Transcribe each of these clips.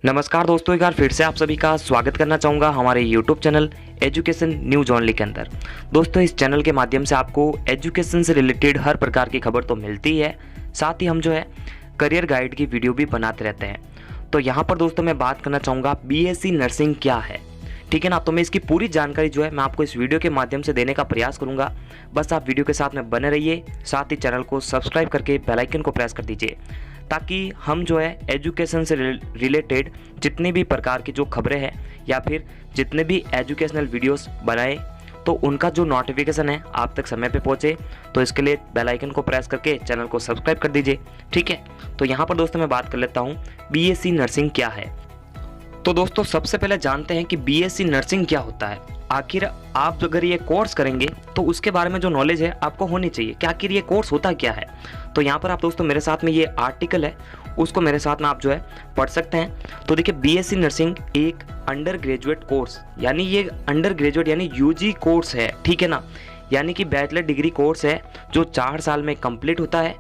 नमस्कार दोस्तों, एक बार फिर से आप सभी का स्वागत करना चाहूँगा हमारे YouTube channel education news only के अंदर। दोस्तों, इस चैनल के माध्यम से आपको एजुकेशन से रिलेटेड हर प्रकार की खबर तो मिलती ही है, साथ ही हम करियर गाइड की वीडियो भी बनाते रहते हैं। तो यहाँ पर दोस्तों मैं बात करना चाहूँगा BSc नर्सिंग क्या है, ठीक है ना। तो मैं इसकी पूरी जानकारी मैं आपको इस वीडियो के माध्यम से देने का प्रयास करूँगा। बस आप वीडियो के साथ में बने रहिए, साथ ही चैनल को सब्सक्राइब करके बेल आइकन को प्रेस कर दीजिए, ताकि हम एजुकेशन से रिलेटेड जितनी भी प्रकार की जो खबरें हैं या फिर जितने भी एजुकेशनल वीडियोस बनाए तो उनका जो नोटिफिकेशन है आप तक समय पे पहुंचे। तो इसके लिए बेल आइकन को प्रेस करके चैनल को सब्सक्राइब कर दीजिए, ठीक है। तो यहाँ पर दोस्तों मैं बात कर लेता हूँ BSc नर्सिंग क्या है। तो दोस्तों सबसे पहले जानते हैं कि BSc नर्सिंग क्या होता है। आखिर आप अगर ये कोर्स करेंगे तो उसके बारे में जो नॉलेज है आपको होनी चाहिए कि आखिर ये कोर्स होता क्या है। तो यहाँ पर आप दोस्तों मेरे साथ में ये आर्टिकल है उसको मेरे साथ में आप पढ़ सकते हैं। तो देखिए, BSc नर्सिंग एक अंडर ग्रेजुएट कोर्स, यानी ये अंडर ग्रेजुएट यानी UG कोर्स है, ठीक है ना। यानी कि बैचलर डिग्री कोर्स है जो 4 साल में कंप्लीट होता है।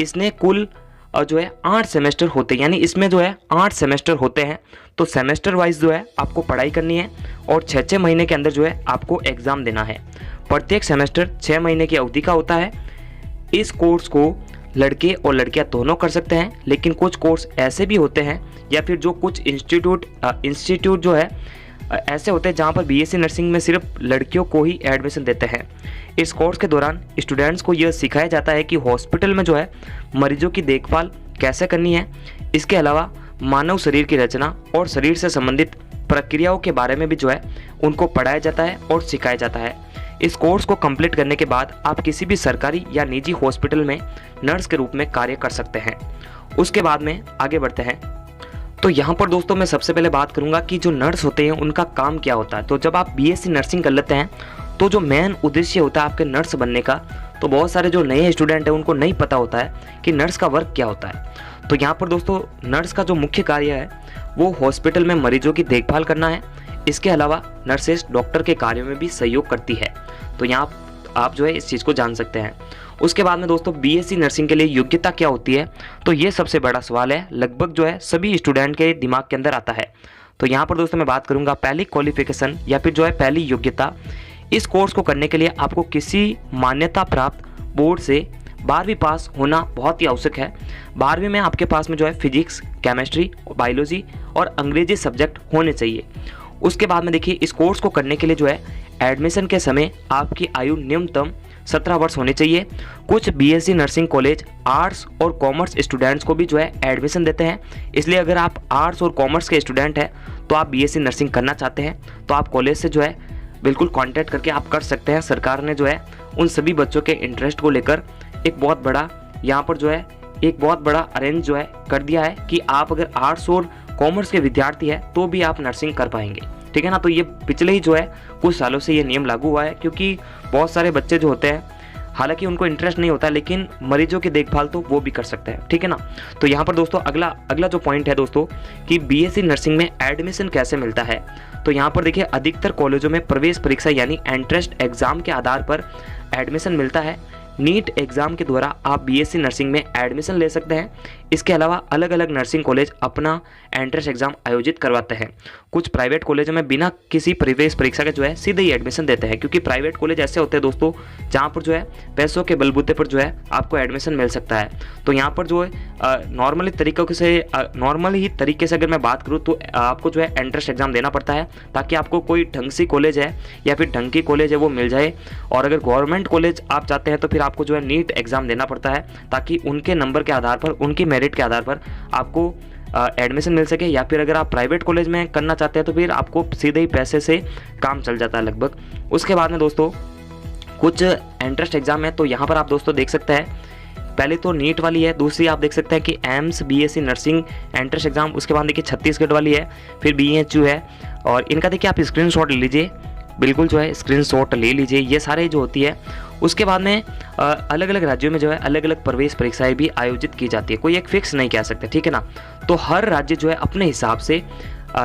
इसने कुल 8 सेमेस्टर होते हैं, यानी इसमें 8 सेमेस्टर होते हैं। तो सेमेस्टर वाइज आपको पढ़ाई करनी है और 6-6 महीने के अंदर आपको एग्ज़ाम देना है। प्रत्येक सेमेस्टर 6 महीने की अवधि का होता है। इस कोर्स को लड़के और लड़कियां दोनों कर सकते हैं, लेकिन कुछ कोर्स ऐसे भी होते हैं या फिर कुछ इंस्टीट्यूट ऐसे होते हैं जहां पर BSc नर्सिंग में सिर्फ लड़कियों को ही एडमिशन देते हैं। इस कोर्स के दौरान स्टूडेंट्स को यह सिखाया जाता है कि हॉस्पिटल में मरीजों की देखभाल कैसे करनी है। इसके अलावा मानव शरीर की रचना और शरीर से संबंधित प्रक्रियाओं के बारे में भी उनको पढ़ाया जाता है और सिखाया जाता है। इस कोर्स को कंप्लीट करने के बाद आप किसी भी सरकारी या निजी हॉस्पिटल में नर्स के रूप में कार्य कर सकते हैं। उसके बाद में आगे बढ़ते हैं। तो यहाँ पर दोस्तों मैं सबसे पहले बात करूँगा कि जो नर्स होते हैं उनका काम क्या होता है। तो जब आप BSc नर्सिंग कर लेते हैं तो जो मेन उद्देश्य होता है आपके नर्स बनने का, तो बहुत सारे जो नए स्टूडेंट हैं उनको नहीं पता होता है कि नर्स का वर्क क्या होता है। तो यहाँ पर दोस्तों नर्स का जो मुख्य कार्य है वो हॉस्पिटल में मरीजों की देखभाल करना है। इसके अलावा नर्सेस डॉक्टर के कार्यों में भी सहयोग करती है। तो यहाँ आप इस चीज़ को जान सकते हैं। उसके बाद में दोस्तों BSc नर्सिंग के लिए योग्यता क्या होती है, तो ये सबसे बड़ा सवाल है, लगभग सभी स्टूडेंट के दिमाग के अंदर आता है। तो यहाँ पर दोस्तों मैं बात करूँगा पहली क्वालिफिकेशन या फिर पहली योग्यता। इस कोर्स को करने के लिए आपको किसी मान्यता प्राप्त बोर्ड से 12वीं पास होना बहुत ही आवश्यक है। 12वीं में आपके पास में फिजिक्स, केमिस्ट्री, बायोलॉजी और अंग्रेजी सब्जेक्ट होने चाहिए। उसके बाद में देखिए, इस कोर्स को करने के लिए एडमिशन के समय आपकी आयु न्यूनतम 17 वर्ष होनी चाहिए। कुछ BSc नर्सिंग कॉलेज आर्ट्स और कॉमर्स स्टूडेंट्स को भी एडमिशन देते हैं। इसलिए अगर आप आर्ट्स और कॉमर्स के स्टूडेंट हैं तो आप BSc नर्सिंग करना चाहते हैं तो आप कॉलेज से बिल्कुल कांटेक्ट करके आप कर सकते हैं। सरकार ने उन सभी बच्चों के इंटरेस्ट को लेकर एक बहुत बड़ा यहाँ पर एक बहुत बड़ा अरेंज कर दिया है कि आप अगर आर्ट्स और कॉमर्स के विद्यार्थी है तो भी आप नर्सिंग कर पाएंगे, ठीक है ना। तो ये पिछले ही कुछ सालों से ये नियम लागू हुआ है, क्योंकि बहुत सारे बच्चे होते हैं हालांकि उनको इंटरेस्ट नहीं होता लेकिन मरीजों की देखभाल तो वो भी कर सकते हैं, ठीक है ना। तो यहाँ पर दोस्तों अगला जो पॉइंट है दोस्तों कि BSc नर्सिंग में एडमिशन कैसे मिलता है। तो यहाँ पर देखिए, अधिकतर कॉलेजों में प्रवेश परीक्षा यानी एंट्रेंस एग्जाम के आधार पर एडमिशन मिलता है। नीट एग्ज़ाम के द्वारा आप BSc नर्सिंग में एडमिशन ले सकते हैं। इसके अलावा अलग अलग नर्सिंग कॉलेज अपना एंट्रेंस एग्ज़ाम आयोजित करवाते हैं। कुछ प्राइवेट कॉलेजों में बिना किसी प्रवेश परीक्षा के सीधे ही एडमिशन देते हैं, क्योंकि प्राइवेट कॉलेज ऐसे होते हैं दोस्तों जहाँ पर पैसों के बलबूते पर आपको एडमिशन मिल सकता है। तो यहाँ पर नॉर्मली तरीके से अगर मैं बात करूँ तो आपको एंट्रेंस एग्ज़ाम देना पड़ता है, ताकि आपको कोई ढंग सी कॉलेज है या फिर ढंग की कॉलेज है वो मिल जाए। और अगर गवर्नमेंट कॉलेज आप चाहते हैं तो फिर आपको नीट एग्ज़ाम देना पड़ता है, ताकि उनके नंबर के आधार पर, उनकी मेरिट के आधार पर आपको एडमिशन मिल सके। या फिर अगर आप प्राइवेट कॉलेज में करना चाहते हैं तो फिर आपको सीधे ही पैसे से काम चल जाता है लगभग। उसके बाद में दोस्तों कुछ एंट्रेंस एग्ज़ाम है। तो यहाँ पर आप दोस्तों देख सकते हैं, पहले तो नीट वाली है, दूसरी आप देख सकते हैं कि AIIMS BSc nursing entrance exam. उसके बाद देखिए छत्तीसगढ़ वाली है, फिर BHU है। और इनका देखिए आप स्क्रीनशॉट ले लीजिए, बिल्कुल स्क्रीनशॉट ले लीजिए, ये सारे होती है। उसके बाद में अलग अलग राज्यों में अलग अलग प्रवेश परीक्षाएं भी आयोजित की जाती है, कोई एक फिक्स नहीं कह सकते, ठीक है ना। तो हर राज्य अपने हिसाब से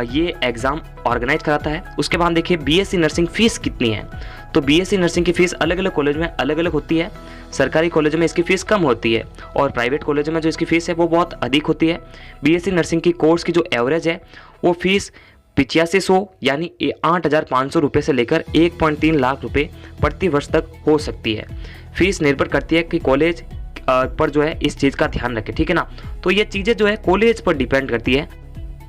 ये एग्ज़ाम ऑर्गेनाइज कराता है। उसके बाद देखिए BSc नर्सिंग फीस कितनी है। तो बीएससी नर्सिंग की फ़ीस अलग अलग कॉलेज में अलग अलग होती है। सरकारी कॉलेज में इसकी फ़ीस कम होती है और प्राइवेट कॉलेज में जो इसकी फ़ीस है वो बहुत अधिक होती है। बीएससी नर्सिंग की कोर्स की जो एवरेज है वो फीस 8500 यानी 8,500 रुपये से लेकर 1.3 लाख रुपये प्रति वर्ष तक हो सकती है। फीस निर्भर करती है कि कॉलेज पर जो है इस चीज़ का ध्यान रखें, ठीक है ना। तो ये चीज़ें जो है कॉलेज पर डिपेंड करती है।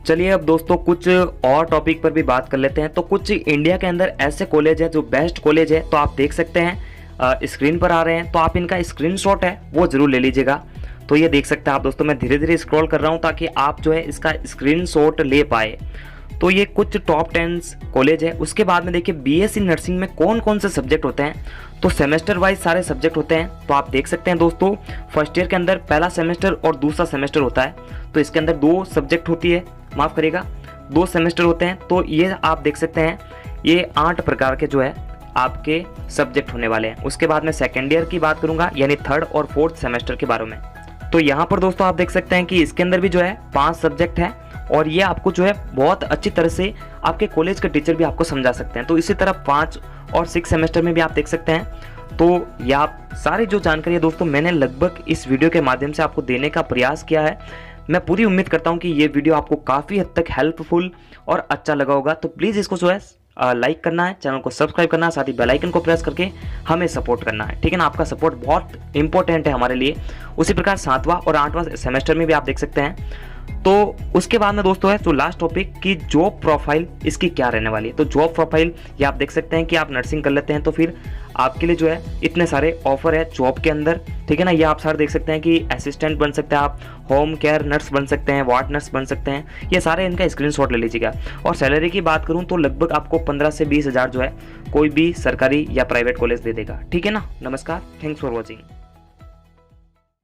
चलिए अब दोस्तों कुछ और टॉपिक पर भी बात कर लेते हैं। तो कुछ इंडिया के अंदर ऐसे कॉलेज है जो बेस्ट कॉलेज है, तो आप देख सकते हैं स्क्रीन पर आ रहे हैं, तो आप इनका स्क्रीनशॉट है वो ज़रूर ले लीजिएगा। तो ये देख सकते हैं आप दोस्तों, मैं धीरे धीरे स्क्रॉल कर रहा हूँ ताकि आप जो है इसका स्क्रीनशॉट ले पाए। तो ये कुछ टॉप 10 कॉलेज है। उसके बाद में देखिए बीएससी नर्सिंग में कौन कौन से सब्जेक्ट होते हैं, तो सेमेस्टर वाइज सारे सब्जेक्ट होते हैं। तो आप देख सकते हैं दोस्तों, फर्स्ट ईयर के अंदर पहला सेमेस्टर और दूसरा सेमेस्टर होता है, तो इसके अंदर 2 सब्जेक्ट होती है, माफ़ करिएगा 2 सेमेस्टर होते हैं। तो ये आप देख सकते हैं ये 8 प्रकार के जो है आपके सब्जेक्ट होने वाले हैं। उसके बाद में सेकेंड ईयर की बात करूँगा, यानी 3rd और 4th सेमेस्टर के बारे में। तो यहाँ पर दोस्तों आप देख सकते हैं कि इसके अंदर भी जो है 5 सब्जेक्ट हैं और ये आपको जो है बहुत अच्छी तरह से आपके कॉलेज के टीचर भी आपको समझा सकते हैं। तो इसी तरह 5 और 6 सेमेस्टर में भी आप देख सकते हैं। तो ये आप सारी जो जानकारी है दोस्तों मैंने लगभग इस वीडियो के माध्यम से आपको देने का प्रयास किया है। मैं पूरी उम्मीद करता हूँ कि ये वीडियो आपको काफ़ी हद तक हेल्पफुल और अच्छा लगा होगा। तो प्लीज़ इसको जो है लाइक करना है, चैनल को सब्सक्राइब करना है, साथ ही बेल आइकन को प्रेस करके हमें सपोर्ट करना है, ठीक है ना। आपका सपोर्ट बहुत इंपॉर्टेंट है हमारे लिए। उसी प्रकार 7वां और 8वां सेमेस्टर में भी आप देख सकते हैं। तो उसके बाद में दोस्तों है जो लास्ट टॉपिक की जॉब प्रोफाइल इसकी क्या रहने वाली है। तो जॉब प्रोफाइल ये आप देख सकते हैं कि आप नर्सिंग कर लेते हैं तो फिर आपके लिए जो है इतने सारे ऑफर है जॉब के अंदर, ठीक है ना। ये आप सारे देख सकते हैं कि असिस्टेंट बन सकते हैं आप, होम केयर नर्स बन सकते हैं, वार्ड नर्स बन सकते हैं, ये सारे इनका स्क्रीनशॉट ले लीजिएगा। और सैलरी की बात करूँ तो लगभग आपको 15 से 20 हज़ार जो है कोई भी सरकारी या प्राइवेट कॉलेज दे देगा, ठीक है ना। नमस्कार, थैंक्स फॉर वॉचिंग।